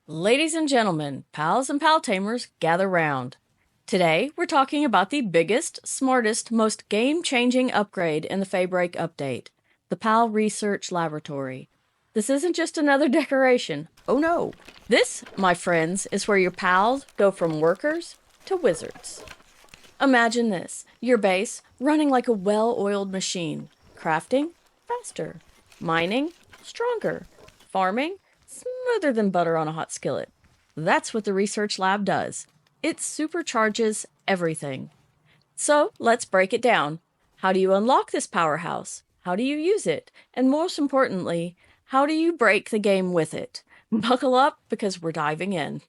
Ladies and gentlemen, pals and pal tamers, gather round. Today, we're talking about the biggest, smartest, most game-changing upgrade in the Faybreak update, the PAL Research Laboratory. This isn't just another decoration. Oh no. This, my friends, is where your pals go from workers to wizards. Imagine this, your base running like a well-oiled machine. Crafting, faster. Mining, stronger. Farming, smoother than butter on a hot skillet. That's what the research lab does. It supercharges everything. So let's break it down. How do you unlock this powerhouse? How do you use it? And most importantly, how do you break the game with it? Buckle up because we're diving in.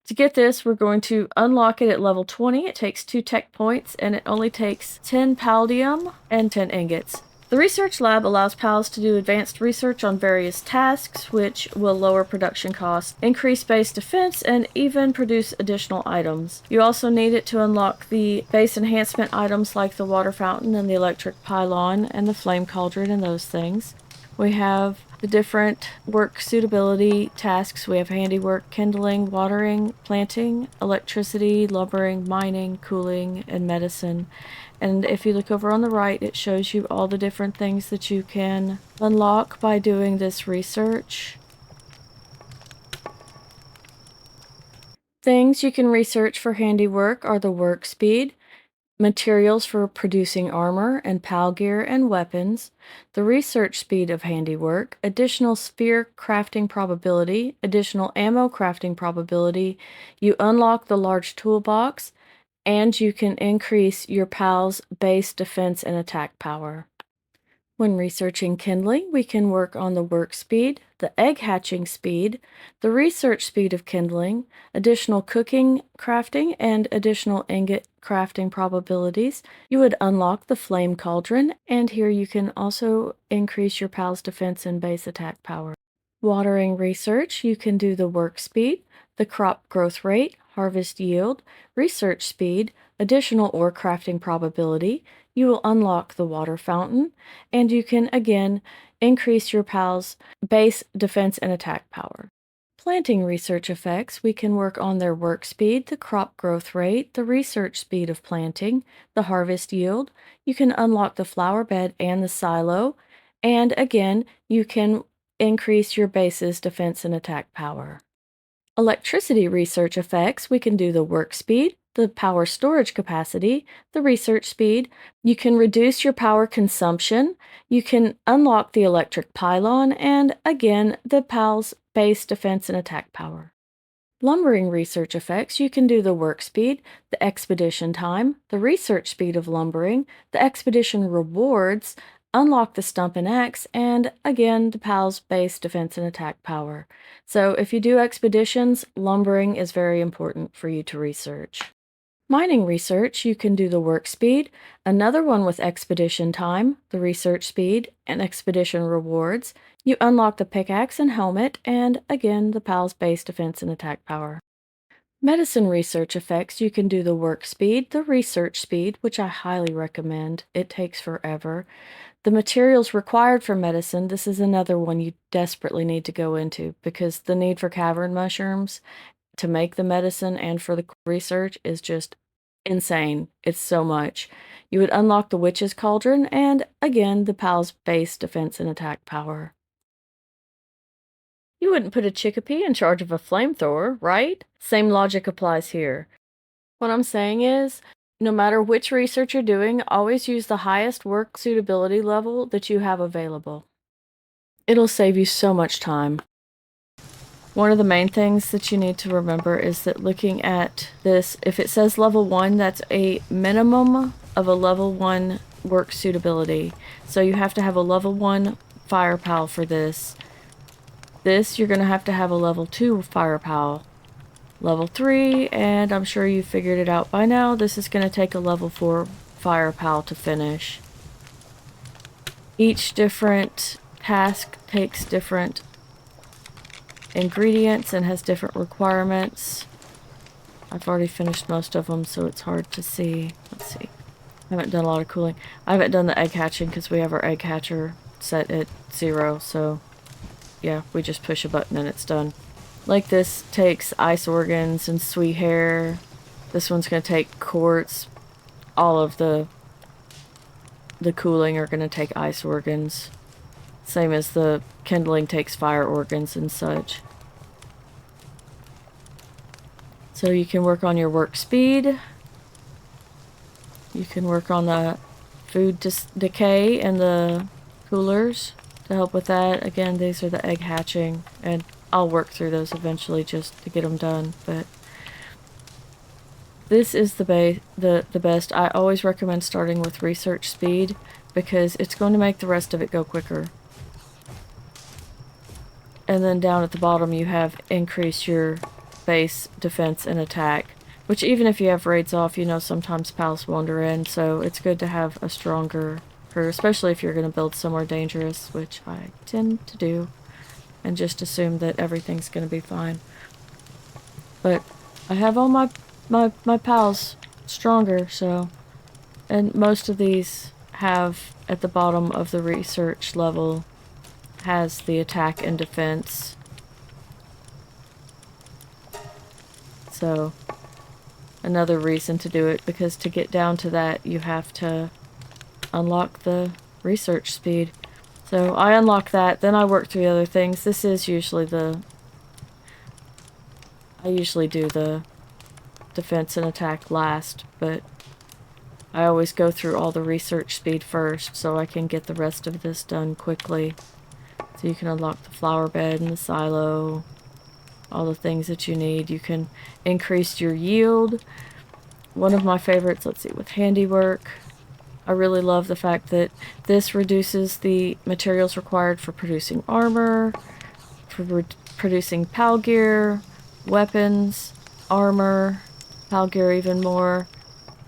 To get this, we're going to unlock it at level 20. It takes 2 tech points, and it only takes 10 paldium and 10 ingots. The research lab allows pals to do advanced research on various tasks, which will lower production costs, increase base defense, and even produce additional items. You also need it to unlock the base enhancement items like the water fountain and the electric pylon and the flame cauldron and those things. We have the different work suitability tasks. We have handiwork, kindling, watering, planting, electricity, lumbering, mining, cooling, and medicine. And if you look over on the right, it shows you all the different things that you can unlock by doing this research. Things you can research for handiwork are the work speed, materials for producing armor and pal gear and weapons, the research speed of handiwork, additional sphere crafting probability, additional ammo crafting probability. You unlock the large toolbox, and you can increase your pal's base defense and attack power. When researching kindling, we can work on the work speed, the egg hatching speed, the research speed of kindling, additional cooking crafting, and additional ingot crafting probabilities. You would unlock the flame cauldron, and here you can also increase your pal's defense and base attack power. Watering research, you can do the work speed, the crop growth rate, harvest yield, research speed, additional ore crafting probability. You will unlock the water fountain, and you can again increase your pal's base defense and attack power. Planting research effects, we can work on their work speed, the crop growth rate, the research speed of planting, the harvest yield. You can unlock the flower bed and the silo, and again, you can increase your base's defense and attack power. Electricity research effects, we can do the work speed, the power storage capacity, the research speed. You can reduce your power consumption. You can unlock the electric pylon, and again, the PAL's base defense and attack power. Lumbering research effects, you can do the work speed, the expedition time, the research speed of lumbering, the expedition rewards, unlock the stump and axe, and again, the PAL's base defense and attack power. So if you do expeditions, lumbering is very important for you to research. Mining research, you can do the work speed, another one with expedition time, the research speed, and expedition rewards. You unlock the pickaxe and helmet, and again, the PAL's base defense and attack power. Medicine research effects, you can do the work speed, the research speed, which I highly recommend. It takes forever. The materials required for medicine, this is another one you desperately need to go into because the need for cavern mushrooms to make the medicine and for the research is just insane. It's so much. You would unlock the witch's cauldron and again the pal's base defense and attack power. You wouldn't put a chickpea in charge of a flamethrower, right? Same logic applies here. What I'm saying is, no matter which research you're doing, always use the highest work suitability level that you have available. It'll save you so much time. One of the main things that you need to remember is that looking at this, if it says level 1, that's a minimum of a level 1 work suitability. So you have to have a level 1 fire pal for this. This, you're going to have a level 2 fire pal. Level 3, and I'm sure you figured it out by now, this is going to take a level 4 fire pal to finish. Each different task takes different ingredients and has different requirements. I've already finished most of them, so it's hard to see. Let's see. I haven't done a lot of cooling. I haven't done the egg hatching because we have our egg hatcher set at 0, so yeah, we just push a button and it's done. Like this takes ice organs and sweet hair. This one's going to take quartz. All of the cooling are going to take ice organs. Same as the kindling takes fire organs and such. So you can work on your work speed. You can work on the food decay and the coolers to help with that. Again, these are the egg hatching, and I'll work through those eventually just to get them done, but this is the best. I always recommend starting with research speed because it's going to make the rest of it go quicker. And then down at the bottom you have increase your base defense and attack, which even if you have raids off, you know, sometimes pals wander in, so it's good to have a stronger crew, especially if you're going to build somewhere dangerous, which I tend to do, and just assume that everything's going to be fine. But I have all my pals stronger, so... And most of these have, at the bottom of the research level, has the attack and defense. So, another reason to do it, because to get down to that, you have to unlock the research speed. So, I unlock that, then I work through the other things. This is usually I usually do the defense and attack last, but I always go through all the research speed first so I can get the rest of this done quickly. So you can unlock the flower bed and the silo, all the things that you need. You can increase your yield. One of my favorites, let's see, with handiwork, I really love the fact that this reduces the materials required for producing armor, for producing pal gear, weapons, armor, pal gear even more.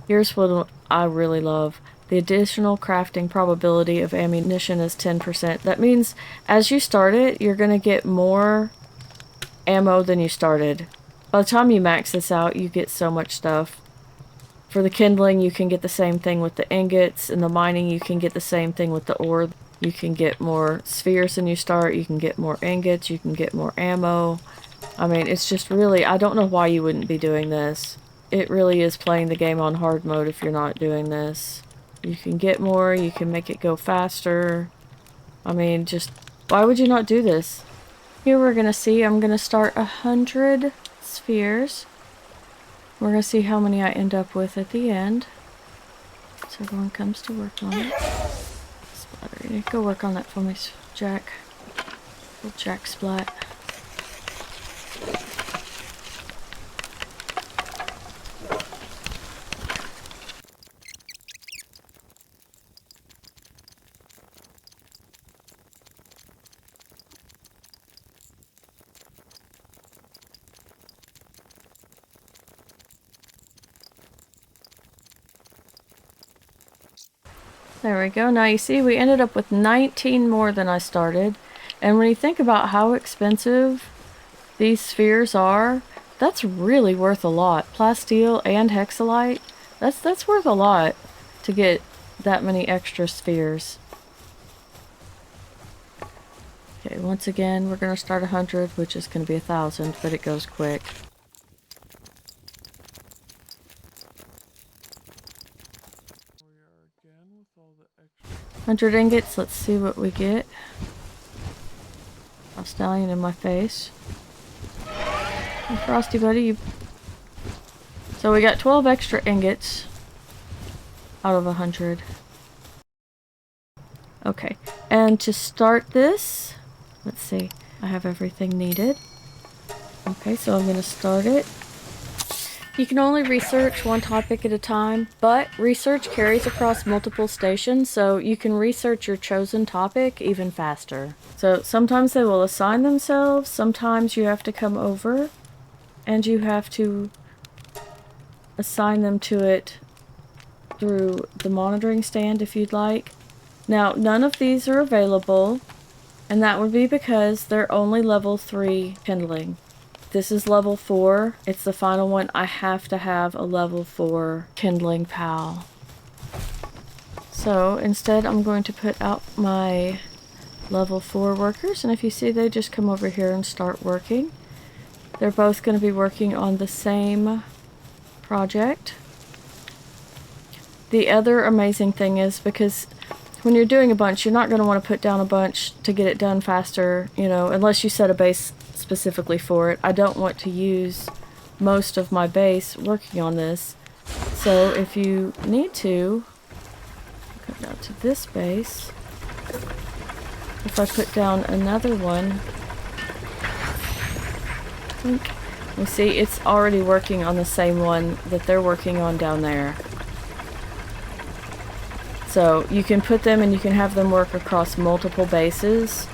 Here's what I really love. The additional crafting probability of ammunition is 10%. That means as you start it, you're going to get more ammo than you started. By the time you max this out, you get so much stuff. For the kindling, you can get the same thing with the ingots. In the mining, you can get the same thing with the ore. You can get more spheres than you start. You can get more ingots. You can get more ammo. I mean, it's just really... I don't know why you wouldn't be doing this. It really is playing the game on hard mode if you're not doing this. You can get more, you can make it go faster. I mean, just, why would you not do this? Here we're gonna see, I'm gonna start 100 spheres. We're gonna see how many I end up with at the end. So everyone comes to work on it. Splatter, you go work on that for me, Jack. Little Jack Splat. There we go. Now you see we ended up with 19 more than I started. And when you think about how expensive these spheres are, that's really worth a lot. Plasteel and hexalite, that's worth a lot to get that many extra spheres. Okay, once again, we're going to start 100, which is going to be 1,000, but it goes quick. 100 ingots, let's see what we get. A stallion in my face. Hey, Frosty buddy, you... So we got 12 extra ingots out of 100. Okay, and to start this, let's see, I have everything needed. Okay, so I'm going to start it. You can only research one topic at a time, but research carries across multiple stations, so you can research your chosen topic even faster. So sometimes they will assign themselves, sometimes you have to come over, and you have to assign them to it through the monitoring stand if you'd like. Now, none of these are available, and that would be because they're only level 3 kindling. This is level 4. It's the final one. I have to have a level 4 kindling pal. So instead I'm going to put out my level 4 workers, and if you see, they just come over here and start working. They're both going to be working on the same project. The other amazing thing is, because when you're doing a bunch, you're not going to want to put down a bunch to get it done faster, you know, unless you set a base specifically for it. I don't want to use most of my base working on this. So if you need to, come down to this base. If I put down another one, you see it's already working on the same one that they're working on down there. So you can put them and you can have them work across multiple bases,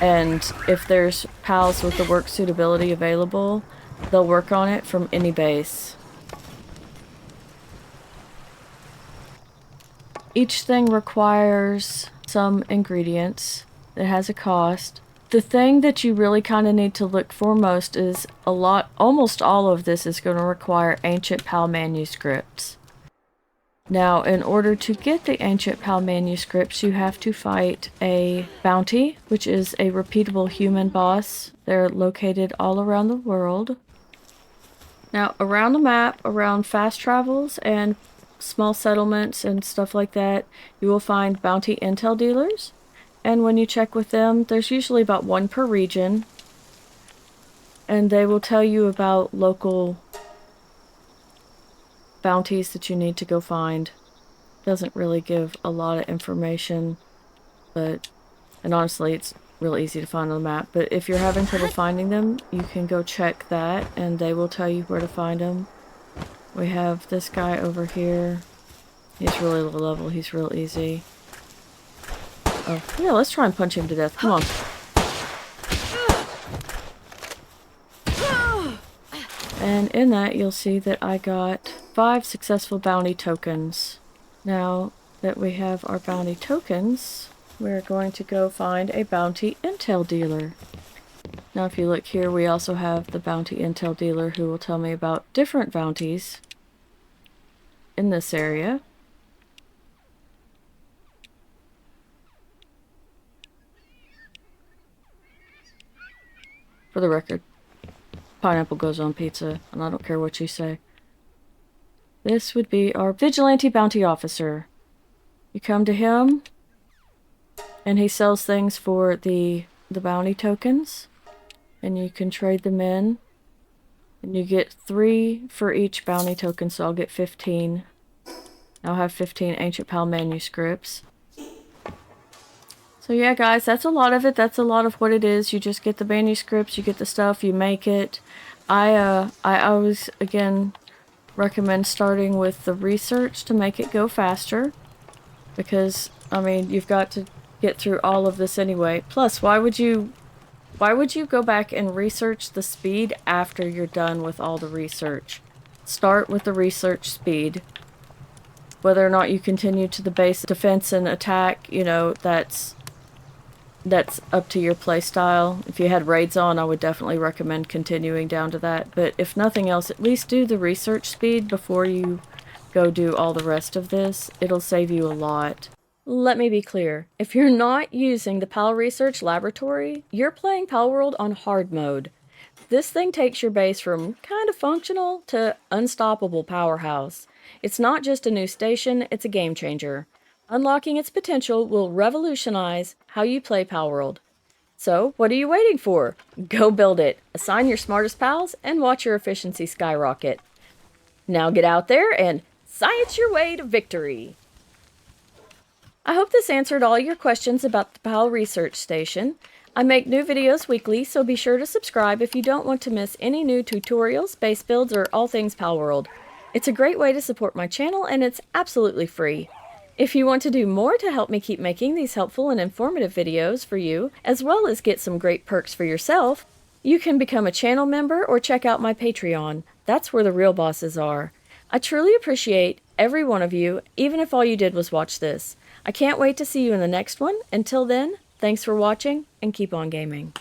and if there's pals with the work suitability available, they'll work on it from any base. Each thing requires some ingredients. It has a cost. The thing that you really kind of need to look for most is almost all of this is going to require Ancient Pal Manuscripts. Now, in order to get the Ancient Pal Manuscripts, you have to fight a bounty, which is a repeatable human boss. They're located all around the world. Now, around the map, around fast travels and small settlements and stuff like that, you will find bounty intel dealers. And when you check with them, there's usually about one per region. And they will tell you about local bounties that you need to go find. Doesn't really give a lot of information, and honestly, it's real easy to find on the map. But if you're having trouble finding them, you can go check that, and they will tell you where to find them. We have this guy over here. He's really low level. He's real easy. Oh, yeah, let's try and punch him to death. Come on. And in that, you'll see that I got 5 successful bounty tokens. Now that we have our bounty tokens, we're going to go find a bounty intel dealer. Now if you look here, we also have the bounty intel dealer who will tell me about different bounties in this area. For the record, pineapple goes on pizza, and I don't care what you say. This would be our vigilante bounty officer. You come to him, and he sells things for the bounty tokens, and you can trade them in, and you get 3 for each bounty token, so I'll get 15. I'll have 15 Ancient Pal Manuscripts. So yeah, guys, that's a lot of it. That's a lot of what it is. You just get the manuscripts, you get the stuff, you make it. I always, again, recommend starting with the research to make it go faster. Because, I mean, you've got to get through all of this anyway. Plus, why would you go back and research the speed after you're done with all the research? Start with the research speed. Whether or not you continue to the base defense and attack, you know, that's up to your playstyle. If you had raids on, I would definitely recommend continuing down to that. But if nothing else, at least do the research speed before you go do all the rest of this. It'll save you a lot. Let me be clear. If you're not using the PAL Research Laboratory, you're playing Palworld on hard mode. This thing takes your base from kind of functional to unstoppable powerhouse. It's not just a new station, it's a game changer. Unlocking its potential will revolutionize how you play Palworld. So, what are you waiting for? Go build it, assign your smartest pals, and watch your efficiency skyrocket. Now get out there and science your way to victory! I hope this answered all your questions about the PAL Research Station. I make new videos weekly, so be sure to subscribe if you don't want to miss any new tutorials, base builds, or all things Palworld. It's a great way to support my channel, and it's absolutely free. If you want to do more to help me keep making these helpful and informative videos for you, as well as get some great perks for yourself, you can become a channel member or check out my Patreon. That's where the real bosses are. I truly appreciate every one of you, even if all you did was watch this. I can't wait to see you in the next one. Until then, thanks for watching, and keep on gaming.